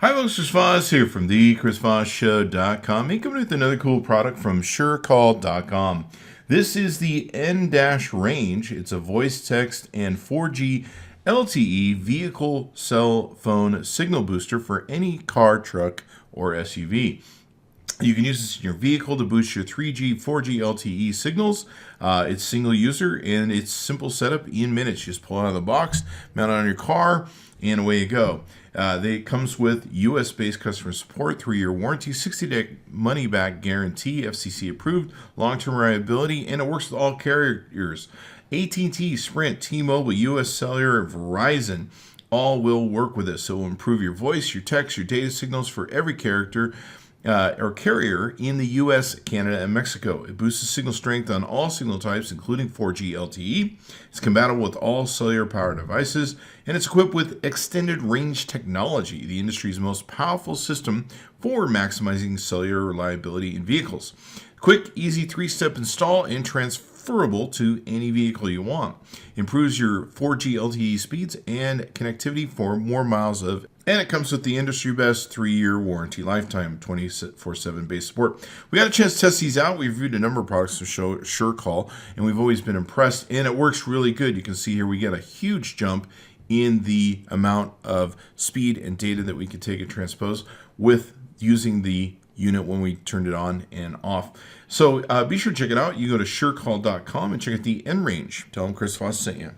Hi folks, Chris Voss here from the ChrisVossShow.com. And coming with another cool product from Surecall.com. This is the N-Range. It's a voice, text, and 4G LTE vehicle cell phone signal booster for any car, truck, or SUV. You can use this in your vehicle to boost your 3G, 4G LTE signals. It's single user and it's simple setup in minutes. You just pull it out of the box, mount it on your car, and away you go. It comes with US-based customer support, 3-year warranty, 60-day money-back guarantee, FCC approved, long-term reliability, and it works with all carriers. AT&T, Sprint, T-Mobile, US Cellular, Verizon, all will work with this. So it will improve your voice, your text, your data signals for every character or carrier in the US, Canada, and Mexico. It boosts the signal strength on all signal types, including 4G LTE. It's compatible with all cellular power devices, and it's equipped with extended range technology, the industry's most powerful system for maximizing cellular reliability in vehicles. Quick, easy 3-step install and transferable to any vehicle you want. Improves your 4G LTE speeds and connectivity for more miles of. And it comes with the industry best 3-year warranty, lifetime 24/7 base support. We got a chance to test these out. We've reviewed a number of products from Surecall, and we've always been impressed. And it works really good. You can see here we get a huge jump in the amount of speed and data that we can take and transpose with using the unit when we turned it on and off. So be sure to check it out. You go to Surecall.com and check out the N-Range. Tell them Chris Voss sent you.